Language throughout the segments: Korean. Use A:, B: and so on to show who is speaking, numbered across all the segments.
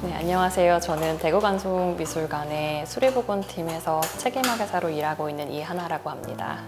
A: 네, 안녕하세요. 저는 대구간송미술관의 수리복원팀에서 책임화계사로 일하고 있는 이하나라고 합니다.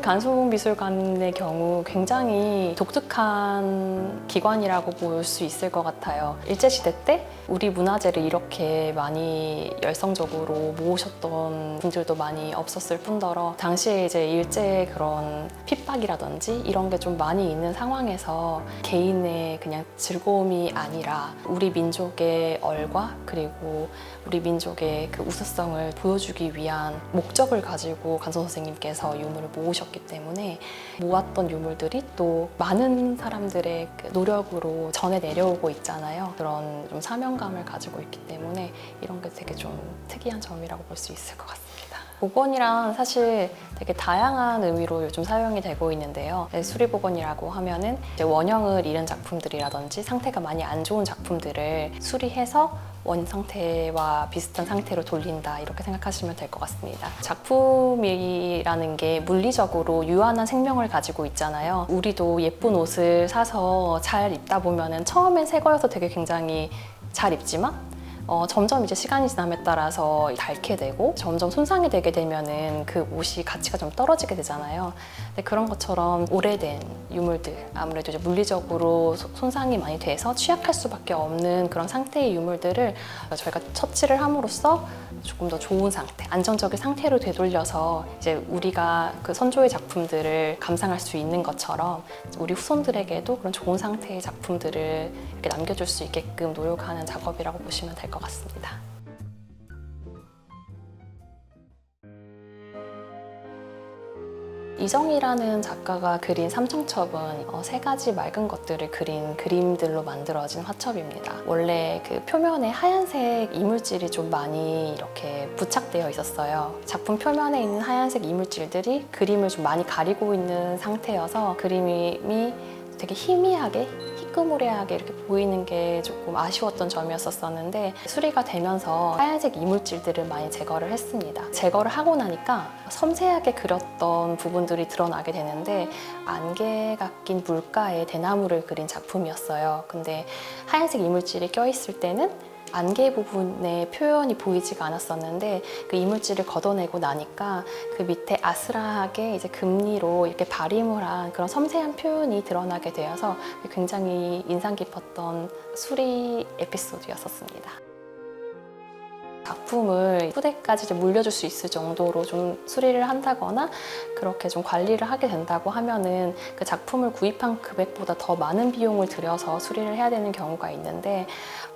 A: 간송미술관의 경우 굉장히 독특한 기관이라고 볼 수 있을 것 같아요. 일제시대 때 우리 문화재를 이렇게 많이 열성적으로 모으셨던 분들도 많이 없었을 뿐더러 당시에 이제 일제의 그런 핍박이라든지 이런 게 좀 많이 있는 상황에서 개인의 그냥 즐거움이 아니라 우리 민족의 얼과 그리고 우리 민족의 그 우수성을 보여주기 위한 목적을 가지고 간송 선생님께서 유물을 모으셨기 때문에 모았던 유물들이 또 많은 사람들의 그 노력으로 전해 내려오고 있잖아요. 그런 좀 사명감을 가지고 있기 때문에 이런 게 되게 좀 특이한 점이라고 볼 수 있을 것 같습니다. 복원이란 사실 되게 다양한 의미로 요즘 사용이 되고 있는데요. 수리복원이라고 하면은 이제 원형을 잃은 작품들이라든지 상태가 많이 안 좋은 작품들을 수리해서 원 상태와 비슷한 상태로 돌린다 이렇게 생각하시면 될 것 같습니다. 작품이라는 게 물리적으로 유한한 생명을 가지고 있잖아요. 우리도 예쁜 옷을 사서 잘 입다 보면은 처음엔 새 거여서 되게 굉장히 잘 입지만 점점 이제 시간이 지남에 따라서 닳게 되고 점점 손상이 되게 되면은 그 옷이 가치가 좀 떨어지게 되잖아요. 근데 그런 것처럼 오래된 유물들, 아무래도 이제 물리적으로 손상이 많이 돼서 취약할 수밖에 없는 그런 상태의 유물들을 저희가 처치를 함으로써 조금 더 좋은 상태, 안정적인 상태로 되돌려서 이제 우리가 그 선조의 작품들을 감상할 수 있는 것처럼 우리 후손들에게도 그런 좋은 상태의 작품들을 이렇게 남겨줄 수 있게끔 노력하는 작업이라고 보시면 될 것 같습니다. 이정희라는 작가가 그린 삼청첩은 세 가지 맑은 것들을 그린 그림들로 만들어진 화첩입니다. 원래 그 표면에 하얀색 이물질이 좀 많이 이렇게 부착되어 있었어요. 작품 표면에 있는 하얀색 이물질들이 그림을 좀 많이 가리고 있는 상태여서 그림이 되게 희미하게 희끄무레하게 이렇게 보이는 게 조금 아쉬웠던 점이었었는데 수리가 되면서 하얀색 이물질들을 많이 제거를 했습니다. 제거를 하고 나니까 섬세하게 그렸던 부분들이 드러나게 되는데 안개가 낀 물가에 대나무를 그린 작품이었어요. 근데 하얀색 이물질이 껴있을 때는 안개 부분의 표현이 보이지가 않았었는데 그 이물질을 걷어내고 나니까 그 밑에 아스라하게 이제 금리로 이렇게 발임을 한 그런 섬세한 표현이 드러나게 되어서 굉장히 인상 깊었던 수리 에피소드였었습니다. 작품을 후대까지 이제 물려줄 수 있을 정도로 좀 수리를 한다거나 그렇게 좀 관리를 하게 된다고 하면은 그 작품을 구입한 금액보다 더 많은 비용을 들여서 수리를 해야 되는 경우가 있는데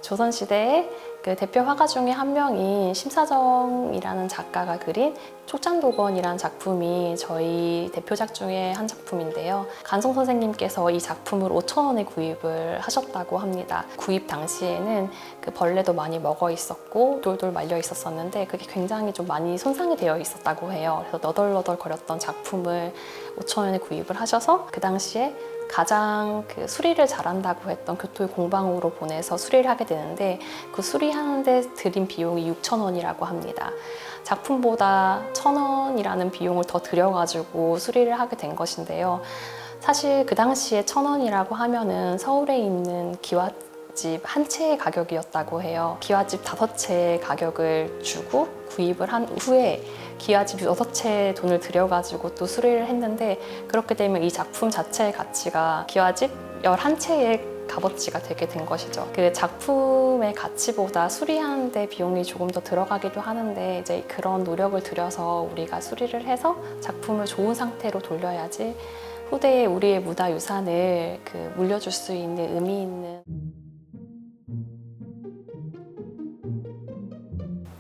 A: 조선시대에 그 대표 화가 중에 한 명인 심사정이라는 작가가 그린 촉찬도건이라는 작품이 저희 대표작 중에 한 작품인데요. 간송 선생님께서 이 작품을 5,000원에 구입을 하셨다고 합니다. 구입 당시에는 그 벌레도 많이 먹어 있었고 돌돌 말려 있었는데 그게 굉장히 좀 많이 손상이 되어 있었다고 해요. 그래서 너덜너덜 거렸던 작품을 5,000원에 구입을 하셔서 그 당시에 가장 그 수리를 잘한다고 했던 교토의 공방으로 보내서 수리를 하게 되는데 그 수리하는데 들인 비용이 6,000원이라고 합니다. 작품보다 1,000원이라는 비용을 더 들여가지고 수리를 하게 된 것인데요. 사실 그 당시에 1,000원이라고 하면은 서울에 있는 기와집 한 채의 가격이었다고 해요. 기와집 5채의 가격을 주고 구입을 한 후에 기와집 6채 돈을 들여가지고 또 수리를 했는데 그렇게 되면 이 작품 자체의 가치가 기와집 11채의 값어치가 되게 된 것이죠. 그 작품의 가치보다 수리하는 데 비용이 조금 더 들어가기도 하는데 이제 그런 노력을 들여서 우리가 수리를 해서 작품을 좋은 상태로 돌려야지 후대에 우리의 문화유산을 그 물려줄 수 있는 의미 있는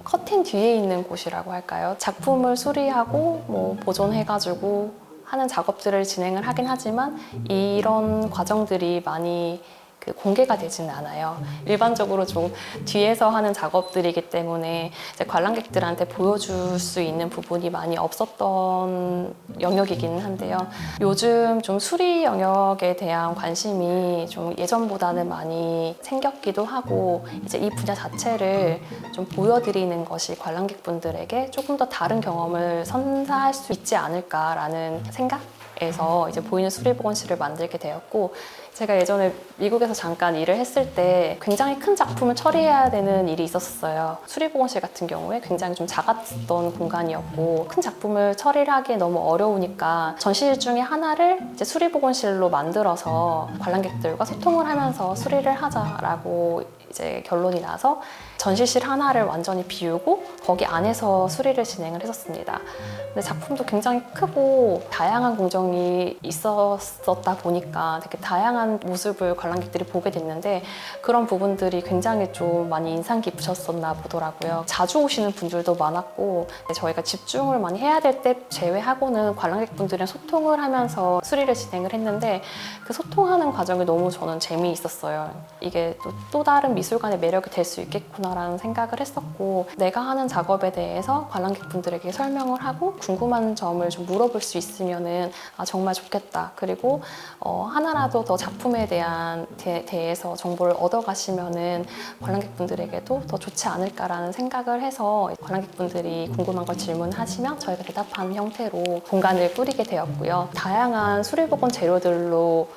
A: 커튼 뒤에 있는 곳이라고 할까요? 작품을 수리하고 뭐 보존해가지고 하는 작업들을 진행을 하긴 하지만 이런 과정들이 많이 그 공개가 되지는 않아요. 일반적으로 좀 뒤에서 하는 작업들이기 때문에 이제 관람객들한테 보여줄 수 있는 부분이 많이 없었던 영역이기는 한데요. 요즘 좀 수리 영역에 대한 관심이 좀 예전보다는 많이 생겼기도 하고 이제 이 분야 자체를 좀 보여드리는 것이 관람객분들에게 조금 더 다른 경험을 선사할 수 있지 않을까라는 생각 에서 이제 보이는 수리복원실을 만들게 되었고 제가 예전에 미국에서 잠깐 일을 했을 때 굉장히 큰 작품을 처리해야 되는 일이 있었어요. 수리보건실 같은 경우에 굉장히 좀 작았던 공간이었고 큰 작품을 처리를 하기에 너무 어려우니까 전시실 중에 하나를 이제 수리보건실로 만들어서 관람객들과 소통을 하면서 수리를 하자라고 이제 결론이 나서 전시실 하나를 완전히 비우고 거기 안에서 수리를 진행을 했었습니다. 근데 작품도 굉장히 크고 다양한 공정이 있었다 보니까 되게 다양한 모습을 관람객들이 보게 됐는데 그런 부분들이 굉장히 좀 많이 인상 깊으셨었나 보더라고요. 자주 오시는 분들도 많았고 저희가 집중을 많이 해야 될 때 제외하고는 관람객분들이랑 소통을 하면서 수리를 진행을 했는데 그 소통하는 과정이 너무 저는 재미있었어요. 이게 또 다른 미술관의 매력이 될 수 있겠구나라는 생각을 했었고 내가 하는 작업에 대해서 관람객분들에게 설명을 하고 궁금한 점을 좀 물어볼 수 있으면은 정말 좋겠다. 그리고 하나라도 더 작품에 대해서 정보를 얻어가시면은 관람객분들에게도 더 좋지 않을까라는 생각을 해서 관람객분들이 궁금한 걸 질문하시면 저희가 대답하는 형태로 공간을 꾸리게 되었고요. 다양한 수리복원 재료들로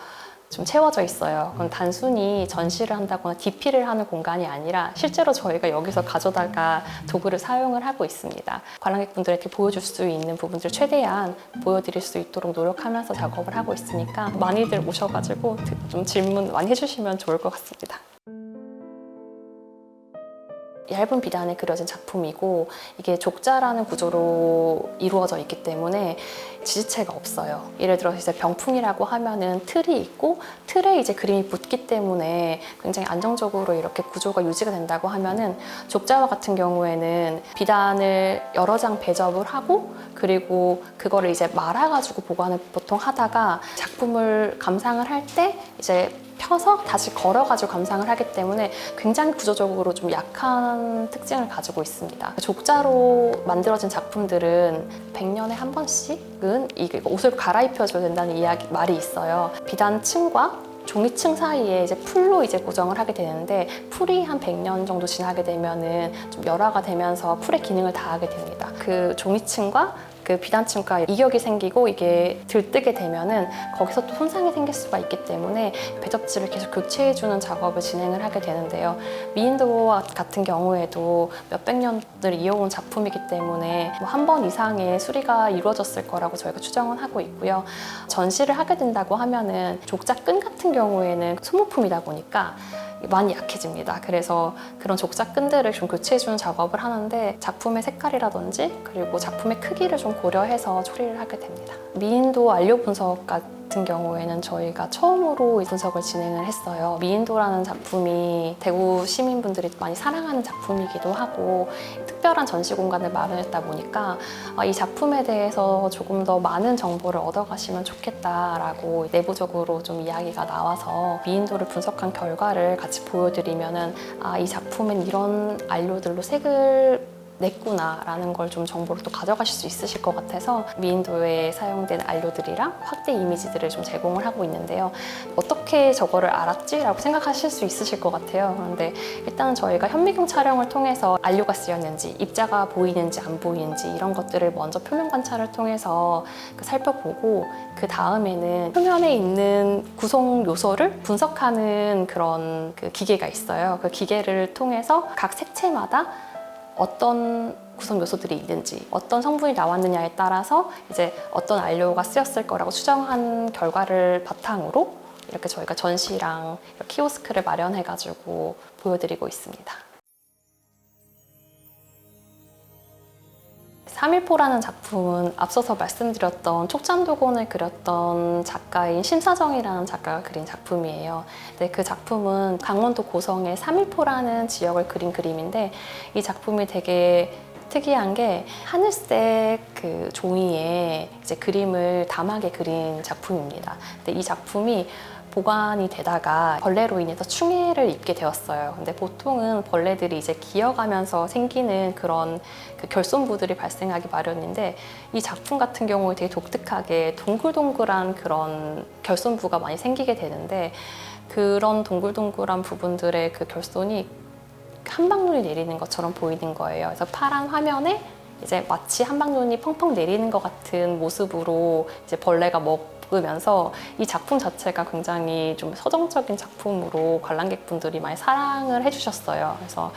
A: 좀 채워져 있어요. 그건 단순히 전시를 한다거나 DP를 하는 공간이 아니라 실제로 저희가 여기서 가져다가 도구를 사용을 하고 있습니다. 관람객분들에게 보여줄 수 있는 부분들을 최대한 보여드릴 수 있도록 노력하면서 작업을 하고 있으니까 많이들 오셔가지고 좀 질문 많이 해주시면 좋을 것 같습니다. 얇은 비단에 그려진 작품이고 이게 족자라는 구조로 이루어져 있기 때문에 지지체가 없어요. 예를 들어서 이제 병풍이라고 하면은 틀이 있고 틀에 이제 그림이 붙기 때문에 굉장히 안정적으로 이렇게 구조가 유지가 된다고 하면은 족자와 같은 경우에는 비단을 여러 장 배접을 하고 그리고 그거를 이제 말아가지고 보관을 보통 하다가 작품을 감상을 할 때 이제 펴서 다시 걸어가지고 감상을 하기 때문에 굉장히 구조적으로 좀 약한 특징을 가지고 있습니다. 족자로 만들어진 작품들은 100년에 한 번씩은 옷을 갈아입혀줘야 된다는 말이 있어요. 비단층과 종이층 사이에 이제 풀로 이제 고정을 하게 되는데 풀이 한 100년 정도 지나게 되면은 좀 열화가 되면서 풀의 기능을 다하게 됩니다. 그 종이층과 그 비단층과 이격이 생기고 이게 들뜨게 되면은 거기서 또 손상이 생길 수가 있기 때문에 배접지를 계속 교체해주는 작업을 진행을 하게 되는데요. 미인도 같은 경우에도 몇백 년을 이어온 작품이기 때문에 한 번 이상의 수리가 이루어졌을 거라고 저희가 추정은 하고 있고요. 전시를 하게 된다고 하면은 족자 끈 같은 경우에는 소모품이다 보니까 많이 약해집니다. 그래서 그런 족자 끈들을 좀 교체해주는 작업을 하는데 작품의 색깔이라든지 그리고 작품의 크기를 좀 고려해서 처리를 하게 됩니다. 미인도 안료 분석 같은 경우에는 저희가 처음으로 분석을 진행을 했어요. 미인도라는 작품이 대구 시민분들이 많이 사랑하는 작품이기도 하고 특별한 전시 공간을 마련했다 보니까 이 작품에 대해서 조금 더 많은 정보를 얻어가시면 좋겠다라고 내부적으로 좀 이야기가 나와서 미인도를 분석한 결과를 같이 보여드리면은 이 작품엔 이런 안료들로 색을 냈구나라는 걸 좀 정보를 또 가져가실 수 있으실 것 같아서 미인도에 사용된 안료들이랑 확대 이미지들을 좀 제공을 하고 있는데요. 어떻게 저거를 알았지? 라고 생각하실 수 있으실 것 같아요. 그런데 일단은 저희가 현미경 촬영을 통해서 안료가 쓰였는지 입자가 보이는지 안 보이는지 이런 것들을 먼저 표면 관찰을 통해서 살펴보고 그 다음에는 표면에 있는 구성 요소를 분석하는 그런 기계가 있어요. 그 기계를 통해서 각 색채마다 어떤 구성 요소들이 있는지 어떤 성분이 나왔느냐에 따라서 이제 어떤 안료가 쓰였을 거라고 추정한 결과를 바탕으로 이렇게 저희가 전시랑 키오스크를 마련해가지고 보여드리고 있습니다. 3.1포라는 작품은 앞서서 말씀드렸던 촉찬도곤을 그렸던 작가인 심사정이라는 작가가 그린 작품이에요. 근데 그 작품은 강원도 고성의 3.1포라는 지역을 그린 그림인데 이 작품이 되게 특이한 게 하늘색 그 종이에 이제 그림을 담하게 그린 작품입니다. 근데 이 작품이 보관이 되다가 벌레로 인해서 충해를 입게 되었어요. 근데 보통은 벌레들이 이제 기어가면서 생기는 그런 결손부들이 발생하기 마련인데 이 작품 같은 경우에 되게 독특하게 동글동글한 그런 결손부가 많이 생기게 되는데 그런 동글동글한 부분들의 그 결손이 한방눈이 내리는 것처럼 보이는 거예요. 그래서 파란 화면에 이제 마치 한방눈이 펑펑 내리는 것 같은 모습으로 이제 벌레가 겪으면서 이 작품 자체가 굉장히 좀 서정적인 작품으로 관람객분들이 많이 사랑을 해주셨어요. 그래서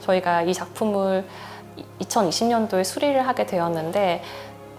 A: 저희가 이 작품을 2020년도에 수리를 하게 되었는데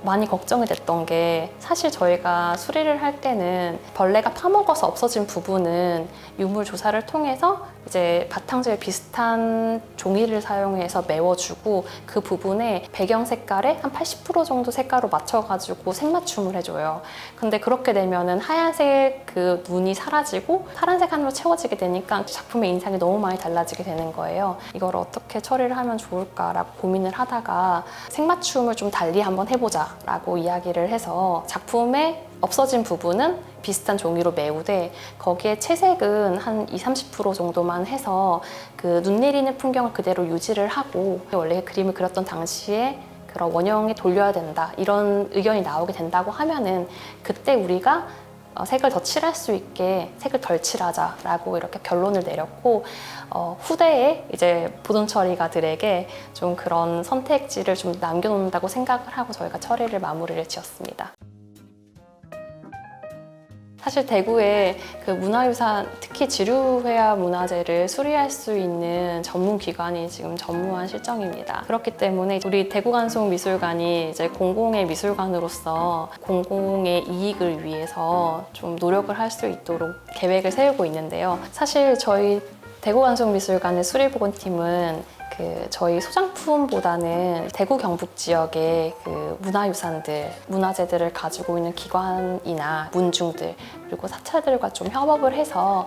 A: 많이 걱정이 됐던 게 사실 저희가 수리를 할 때는 벌레가 파먹어서 없어진 부분은 유물 조사를 통해서 이제 바탕재에 비슷한 종이를 사용해서 메워주고 그 부분에 배경 색깔에 한 80% 정도 색깔로 맞춰가지고 색맞춤을 해줘요. 근데 그렇게 되면은 하얀색 그 눈이 사라지고 파란색 하늘로 채워지게 되니까 작품의 인상이 너무 많이 달라지게 되는 거예요. 이걸 어떻게 처리를 하면 좋을까라고 고민을 하다가 색맞춤을 좀 달리 한번 해보자 라고 이야기를 해서 작품에 없어진 부분은 비슷한 종이로 메우되 거기에 채색은 한 20-30% 정도만 해서 그 눈 내리는 풍경을 그대로 유지를 하고 원래 그림을 그렸던 당시에 그런 원형에 돌려야 된다 이런 의견이 나오게 된다고 하면은 그때 우리가 색을 더 칠할 수 있게 색을 덜 칠하자라고 이렇게 결론을 내렸고 후대에 이제 보존 처리가들에게 좀 그런 선택지를 좀 남겨놓는다고 생각을 하고 저희가 처리를 마무리를 지었습니다. 사실 대구에 그 문화유산, 특히 지류회화 문화재를 수리할 수 있는 전문 기관이 지금 전무한 실정입니다. 그렇기 때문에 우리 대구간송미술관이 이제 공공의 미술관으로서 공공의 이익을 위해서 좀 노력을 할 수 있도록 계획을 세우고 있는데요. 사실 저희 대구간송미술관의 수리보건팀은 저희 소장품보다는 대구 경북 지역의 그 문화유산들, 문화재들을 가지고 있는 기관이나 문중들 그리고 사찰들과 좀 협업을 해서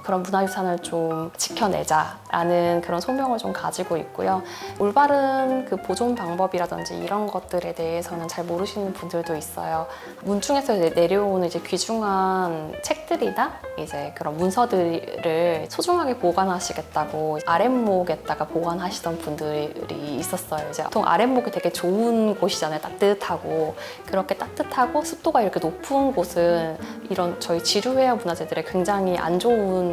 A: 그런 문화유산을 좀 지켜내자라는 그런 소명을 좀 가지고 있고요. 올바른 그 보존 방법이라든지 이런 것들에 대해서는 잘 모르시는 분들도 있어요. 문중에서 내려오는 이제 귀중한 책들이나 이제 그런 문서들을 소중하게 보관하시겠다고 아랫목에다가 보관하시던 분들이 있었어요. 이제 보통 아랫목이 되게 좋은 곳이잖아요. 따뜻하고 그렇게 따뜻하고 습도가 이렇게 높은 곳은 이런 저희 지류회화 문화재들의 굉장히 안 좋은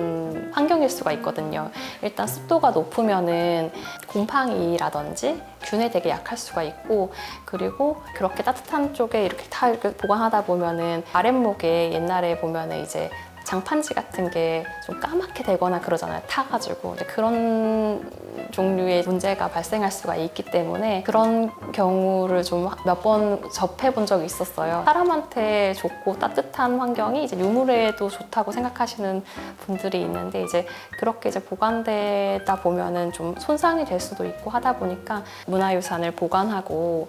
A: 환경일 수가 있거든요. 일단 습도가 높으면은 곰팡이라든지 균에 되게 약할 수가 있고 그리고 그렇게 따뜻한 쪽에 이렇게 다 이렇게 보관하다 보면은 아랫목에 옛날에 보면은 이제 장판지 같은 게 좀 까맣게 되거나 그러잖아요. 타가지고 그런 종류의 문제가 발생할 수가 있기 때문에 그런 경우를 좀 몇 번 접해 본 적이 있었어요. 사람한테 좋고 따뜻한 환경이 이제 유물에도 좋다고 생각하시는 분들이 있는데 이제 그렇게 이제 보관되다 보면은 좀 손상이 될 수도 있고 하다 보니까 문화유산을 보관하고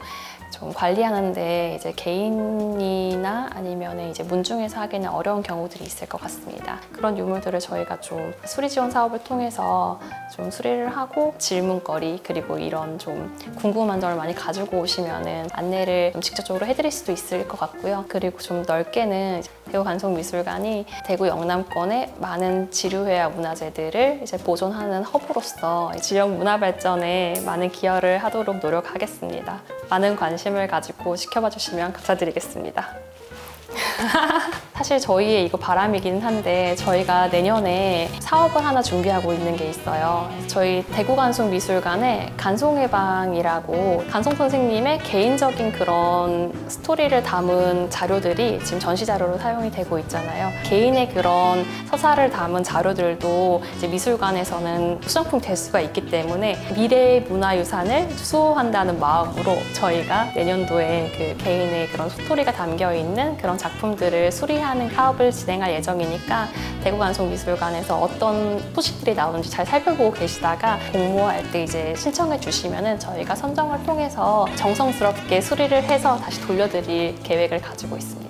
A: 좀 관리하는데 이제 개인이나 아니면 이제 문중에서 하기는 어려운 경우들이 있을 것 같습니다. 그런 유물들을 저희가 좀 수리 지원 사업을 통해서 좀 수리를 하고 질문거리 그리고 이런 좀 궁금한 점을 많이 가지고 오시면은 안내를 좀 직접적으로 해드릴 수도 있을 것 같고요. 그리고 좀 넓게는 대구간송미술관이 대구 영남권의 많은 지류회화 문화재들을 이제 보존하는 허브로서 지역 문화 발전에 많은 기여를 하도록 노력하겠습니다. 많은 관심을 가지고 지켜봐 주시면 감사드리겠습니다. 사실 저희의 이거 바람이긴 한데 저희가 내년에 사업을 하나 준비하고 있는 게 있어요. 저희 대구간송미술관에 간송의 방이라고 간송 선생님의 개인적인 그런 스토리를 담은 자료들이 지금 전시 자료로 사용이 되고 있잖아요. 개인의 그런 서사를 담은 자료들도 이제 미술관에서는 수정품이 될 수가 있기 때문에 미래의 문화유산을 수호한다는 마음으로 저희가 내년도에 그 개인의 그런 스토리가 담겨 있는 그런 작품들을 수리하는 사업을 진행할 예정이니까 대구간송미술관에서 어떤 소식들이 나오는지 잘 살펴보고 계시다가 공모할 때 이제 신청해 주시면은 저희가 선정을 통해서 정성스럽게 수리를 해서 다시 돌려드릴 계획을 가지고 있습니다.